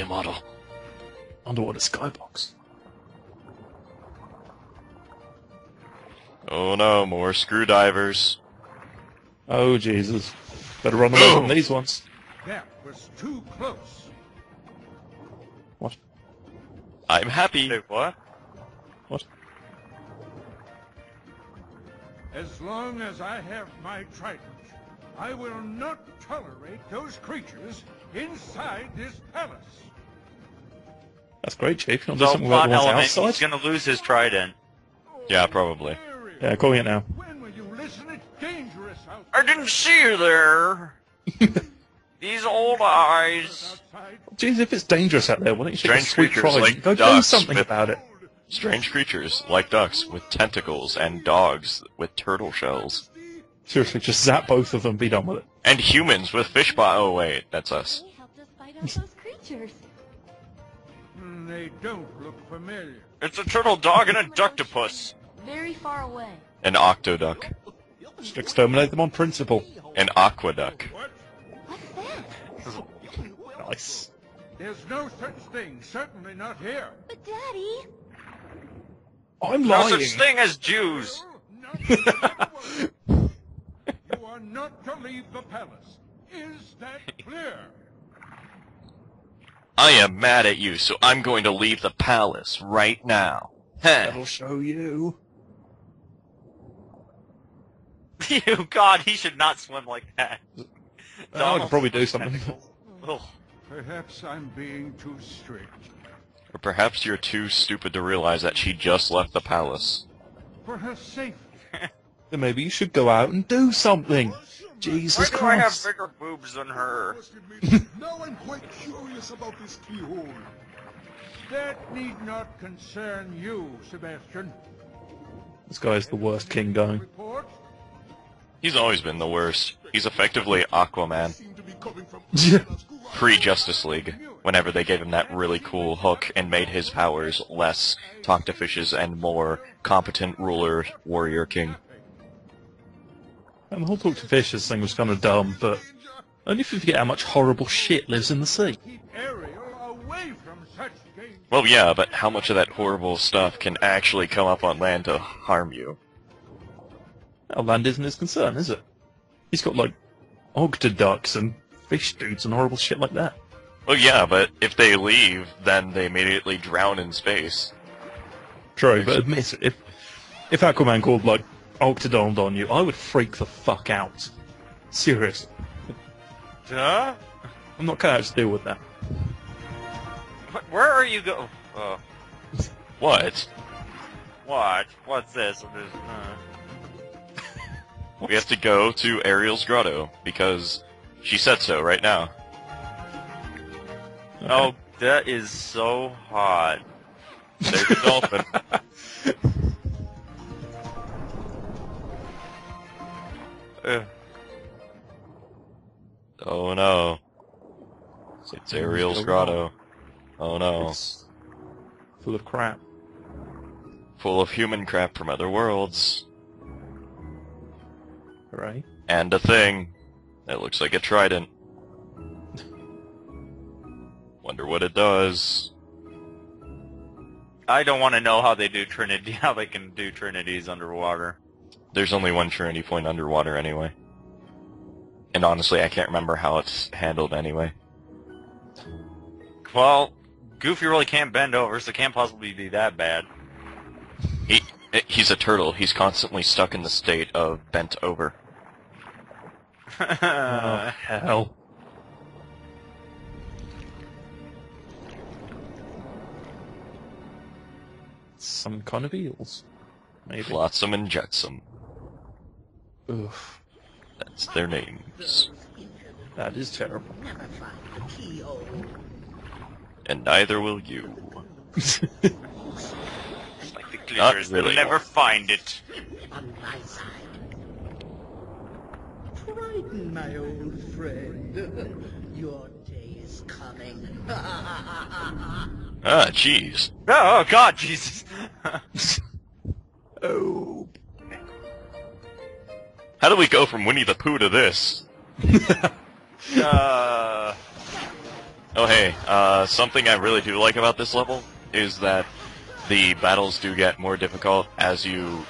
Victoria model. Underwater skybox. Oh no, more screwdrivers. Oh Jesus. Better run away from these ones. That was too close. What? I'm happy. Wait, what? What? As long as I have my trident, I will not tolerate those creatures inside this palace. That's great, Chief. You want to do So, something about plot the ones element, outside? he's gonna lose his trident. Yeah, probably. Yeah, calling it now. When will you listen? It's dangerous out I didn't see you there! These old eyes. outside. Jeez, if it's dangerous out there, why don't you take a Strange sweet creatures try? like Go do ducks something with- about it. Strange creatures, like ducks, with tentacles, and dogs with turtle shells. Seriously, just zap both of them, be done with it. And humans with fish oh wait, that's us. They helped us fight off those creatures. They don't look familiar. It's a turtle dog and a ducktopus. Very far away. An octoduck. Just exterminate them on principle. An aqueduct. What? What's that? Nice. There's no such thing. Certainly not here. But Daddy! I'm No lying. such thing as Jews. You are not to leave the palace. Is that clear? I am mad at you, so I'm going to leave the palace right now. Heh. That'll show you. You God, he should not swim like that. I could probably do something. Ugh. Perhaps I'm being too strict. Or perhaps you're too stupid to realize that she just left the palace. For her safety. Then maybe you should go out and do something. Why Jesus do I have Christ. bigger boobs than her? Now I'm quite curious about this keyhole. That need not concern you, Sebastian. This guy's the worst king going. Report? He's always been the worst. He's effectively Aquaman. Seem to be coming from Pre-Justice League, whenever they gave him that really cool hook and made his powers less talk to fishes and more competent ruler, warrior king. And the whole talk to fishes thing was kind of dumb, but only if you forget how much horrible shit lives in the sea. Keep Ariel away from such danger. Well, yeah, but how much of that horrible stuff can actually come up on land to harm you? Well, land isn't his concern, is it? He's got, like, octoducks and fish dudes and horrible shit like that. Well, yeah, but if they leave, then they immediately drown in space. True, but admit it, if Aquaman called, like, Octodon on you, I would freak the fuck out. Seriously. Huh? I'm not cut out to deal with that. Where are you go? Oh, What? what? What's this? We have to go to Ariel's grotto, because she said so right now. Okay. Oh, that is so hot. There's the dolphin. Ugh. Oh no. It's Ariel's grotto. Oh no. It's full of crap. Full of human crap from other worlds. Right? And a thing that looks like a trident. Wonder what it does. I don't want to know how they do Trinity, how they can do Trinities underwater. There's only one Trinity point underwater anyway. And honestly, I can't remember how it's handled anyway. Well, Goofy really can't bend over, so it can't possibly be that bad. He's a turtle. He's constantly stuck in the state of bent over. Oh, hell. Some kind of eels. Maybe. Flotsam and Jetsam. Oof. That's their names. That is terrible. And neither will you. Like the Not glitters, really. they'll never find it. On my side. Triton, my old friend. Your day is coming. Ah, jeez. Oh, God, Jesus. Oh. How do we go from Winnie the Pooh to this? Oh hey, something I really do like about this level is that the battles do get more difficult as you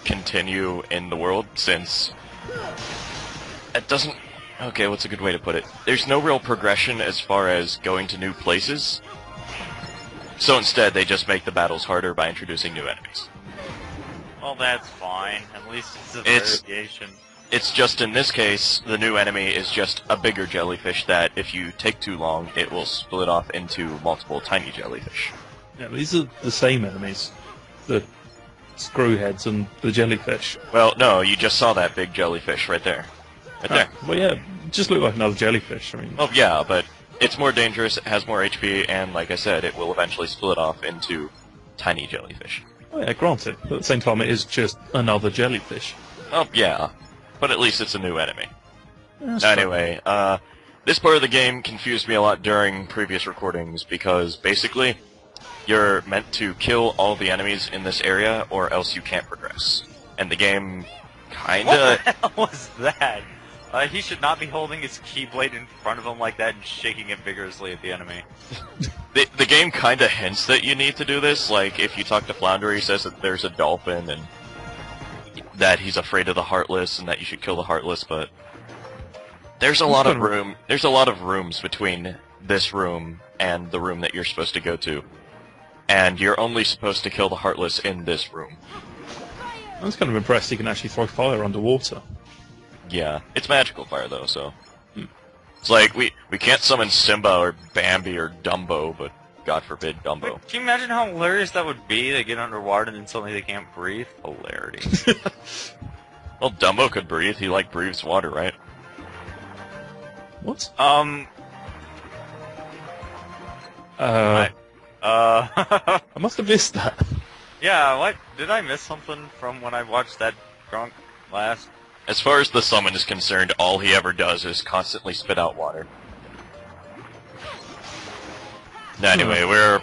continue in the world, since it doesn't... Okay, what's a good way to put it? There's no real progression as far as going to new places, so instead they just make the battles harder by introducing new enemies. Well, that's fine. At least it's a variation. It's just, in this case, the new enemy is just a bigger jellyfish that, if you take too long, it will split off into multiple tiny jellyfish. Yeah, these are the same enemies. The screwheads and the jellyfish. Well, no, you just saw that big jellyfish right there. Right there. Well, yeah, it just looked like another jellyfish. I mean, Oh, yeah, but it's more dangerous, it has more HP, and like I said, it will eventually split off into tiny jellyfish. oh, yeah, granted. But at the same time, it is just another jellyfish. Oh, yeah, but at least it's a new enemy. That's fair. Anyway, this part of the game confused me a lot during previous recordings, because basically, you're meant to kill all the enemies in this area, or else you can't progress. And the game kinda... What the hell was that? He should not be holding his keyblade in front of him like that and shaking it vigorously at the enemy. The game kinda hints that you need to do this, like, if you talk to Flounder, he says that there's a dolphin, and that he's afraid of the Heartless, and that you should kill the Heartless, but... There's a lot of rooms between this room and the room that you're supposed to go to. And you're only supposed to kill the Heartless in this room. I was kind of impressed he can actually throw fire underwater. Yeah, it's magical fire though, so... It's like, we can't summon Simba or Bambi or Dumbo, but God forbid Dumbo. Wait, can you imagine how hilarious that would be? They get underwater and then suddenly they can't breathe? Hilarity. Well, Dumbo could breathe, he like breathes water, right? What? I must have missed that. Yeah, what? Did I miss something from when I watched that drunk last? As far as the summon is concerned, all he ever does is constantly spit out water. Anyway, we're...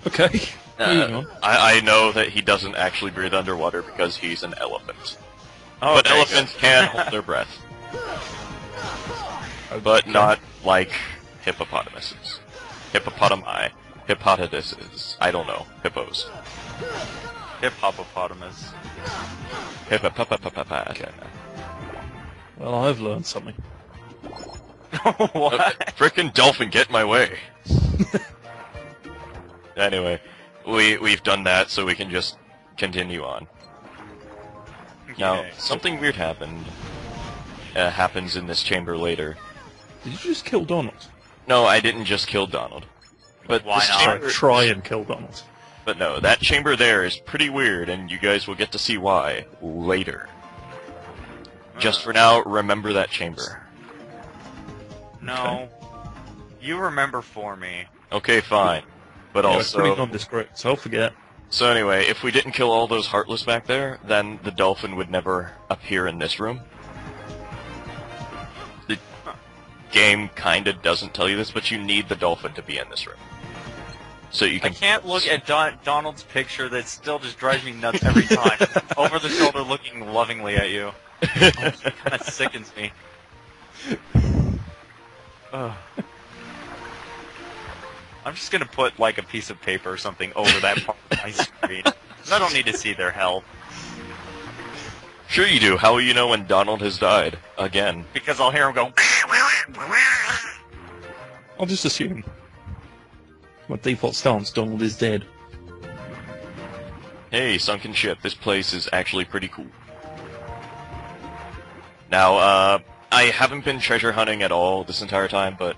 Okay. Moving on. I know that he doesn't actually breathe underwater because he's an elephant. Oh, But okay, elephants can hold their breath. But not like hippopotamuses. Hippopotami. Hippopotamuses. I don't know. Hippos. Hippopotamus. Hippopotamus. Well, I've learned something. What? Frickin' dolphin, get in my way. Anyway, we've done that, so we can just continue on. Now, Okay. something weird happens in this chamber later. Did you just kill Donald? No, I didn't just kill Donald. But Why this not? chamber- Try and kill Donald. But no, that chamber there is pretty weird, and you guys will get to see why later. Just for now, remember that chamber. No. You remember for me. Okay, fine. But Yeah, it's pretty also... nondescript, so I'll forget. So anyway, if we didn't kill all those Heartless back there, then the dolphin would never appear in this room. The game kinda doesn't tell you this, but you need the dolphin to be in this room. So you I can... can't look at Donald's picture that still just drives me nuts every time. Over the shoulder looking lovingly at you. Kind of sickens me. Ugh. I'm just gonna put like a piece of paper or something over that part of my screen. 'Cause I don't need to see their health. Sure you do. How will you know when Donald has died? Again. Because I'll hear him go... I'll just assume. My default stance, Donald is dead. Hey, sunken ship. This place is actually pretty cool. Now, I haven't been treasure hunting at all this entire time, but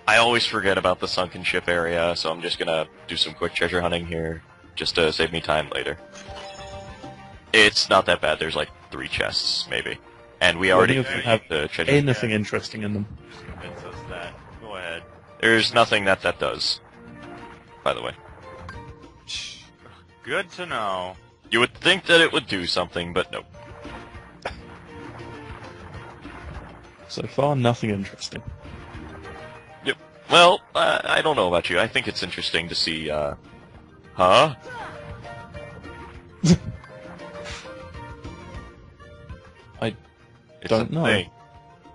I always forget about the sunken ship area, so I'm just gonna do some quick treasure hunting here, just to save me time later. It's not that bad. There's like 3 chests, maybe. And we already Any of them have the treasure. anything interesting in them. Convince us that. Go ahead. There's nothing that does, by the way. Good to know. You would think that it would do something, but nope. So far, nothing interesting. Yep. Well, I don't know about you. I think it's interesting to see, Huh? I It's don't a know. thing.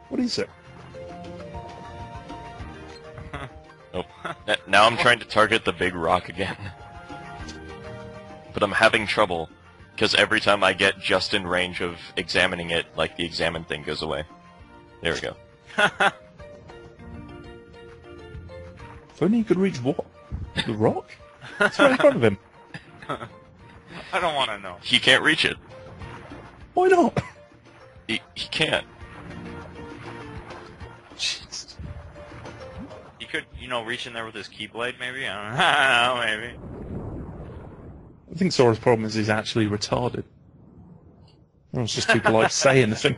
What is it? Nope. Now I'm trying to target the big rock again. But I'm having trouble, because every time I get just in range of examining it, like, the examine thing goes away. There we go. If only he could reach what? The rock? It's right in front of him. I don't want to know. He can't reach it. Why not? He can't. Jeez. He could, reach in there with his keyblade, maybe? I don't know, maybe. I think Sora's problem is he's actually retarded. Everyone's just too polite to say anything.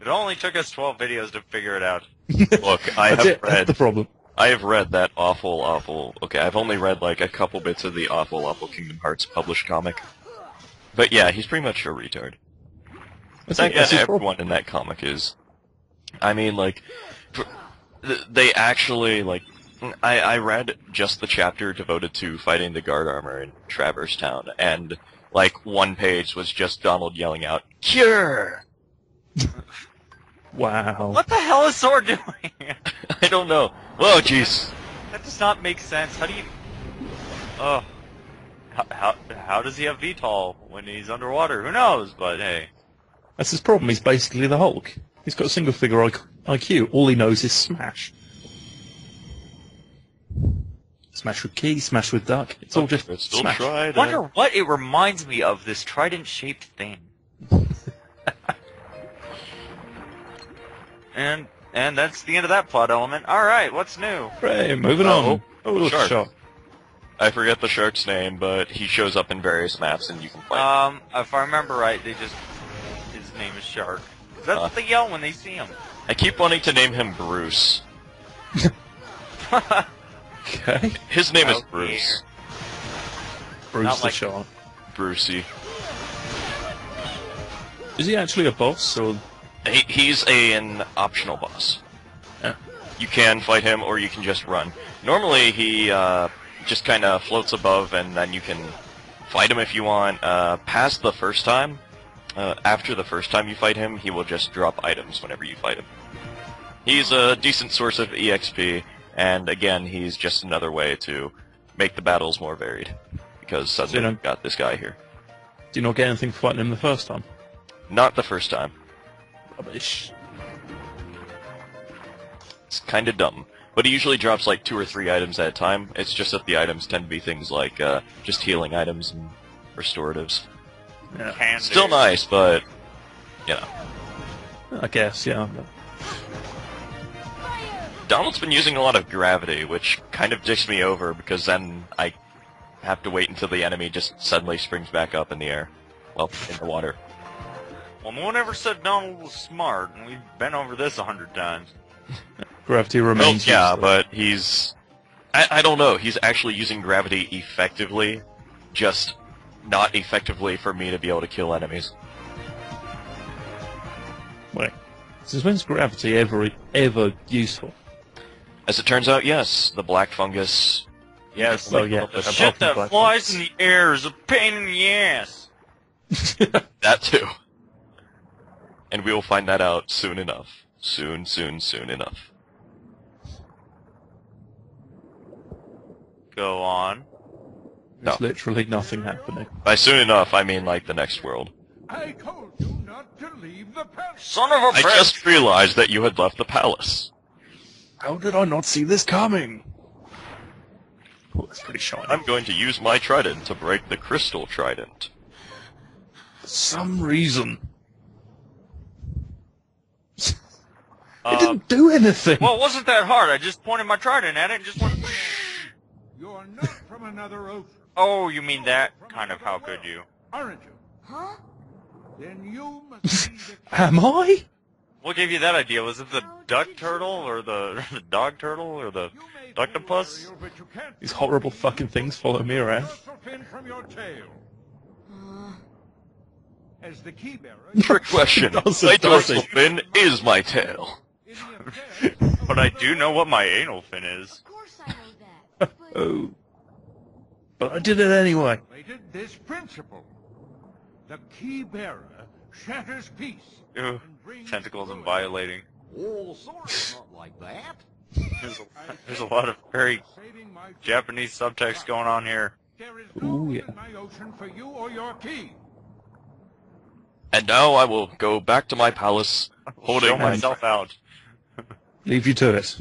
It only took us 12 videos to figure it out. Look, I That's have it, that's read... the problem. I have read that awful... Okay, I've only read, like, a couple bits of the awful Kingdom Hearts published comic. But yeah, he's pretty much a retard. That's I it, that's guess his problem. everyone in that comic is. I mean, like, they actually, like, I read just the chapter devoted to fighting the guard armor in Traverse Town, and, like, one page was just Donald yelling out, "Cure!" Wow. What the hell is Sora doing? I don't know. Whoa, jeez. That does not make sense. How do you... Oh. How does he have VTOL when he's underwater? Who knows, but hey. That's his problem, he's basically the Hulk. He's got a single figure IQ, all he knows is smash. Smash with key, smash with duck, it's all just It's still smash. tried. I wonder what it reminds me of, this trident-shaped thing. And that's the end of that plot element. Alright, what's new? Right, moving on. Oh, look, shark. shark. I forget the shark's name, but he shows up in various maps and you can find him. If I remember right, his name is Shark. That's what they yell when they see him. I keep wanting to name him Bruce. Okay. His name is Oh, Bruce. Bruce Not the like- shark. Brucey. Is he actually a boss, or... He's an optional boss. Yeah. You can fight him, or you can just run. Normally, he just kind of floats above, and then you can fight him if you want. Past the first time, after the first time you fight him, he will just drop items whenever you fight him. He's a decent source of EXP, and again, he's just another way to make the battles more varied. Because suddenly we've got this guy here. Do you not get anything for fighting him the first time? Not the first time. Rubbish. It's kind of dumb. But he usually drops like 2 or 3 items at a time. It's just that the items tend to be things like just healing items and restoratives. Yeah. Candy. Still nice, but, you know. I guess, yeah. Donald's been using a lot of gravity, which kind of dicks me over, because then I have to wait until the enemy just suddenly springs back up in the air. Well, in the water. Well, no one ever said Donald was smart, and we've been over this 100 times. Gravity Well, remains yeah, useless. but he's... I don't know, he's actually using gravity effectively, just not effectively for me to be able to kill enemies. Wait. Since when's gravity ever useful? As it turns out, yes, the black fungus... Yes, Oh, yeah. the Apart shit from that black flies holes. in the air is a pain in the ass. That too. And we will find that out soon enough. Soon enough. Go on. There's No. literally nothing happening. By soon enough, I mean like the next world. I told you not to leave the palace. Son of a I bitch! just realized that you had left the palace. How did I not see this coming? Oh, that's pretty shiny. I'm going to use my trident to break the crystal trident. For some reason. It didn't do anything! Well, it wasn't that hard. I just pointed my trident at it and just went... You're not from another ocean. Oh, you mean that? Kind of, how could you? Aren't you? Huh? Then you must be the Am I? What gave you that idea? Was it the duck turtle, or the dog turtle, or the You may be ductopus? warrior, but you can't These horrible fucking things follow me around. dorsal fin from your tail. As the key bearer, Trick question. Does My it, does dorsal it? fin is my tail. in the affair, But I do know what my anal fin is. Of course I know that. But Oh. But I did it anyway. related this principle. The key bearer shatters peace Ew, and brings tentacles and ruin. violating. Oh, Sora's not like that. There's a lot of very Japanese subtext going on here. There is Ooh, no yeah. in my ocean for you or your key. And now I will go back to my palace, holding Show my myself out. Leave you to it.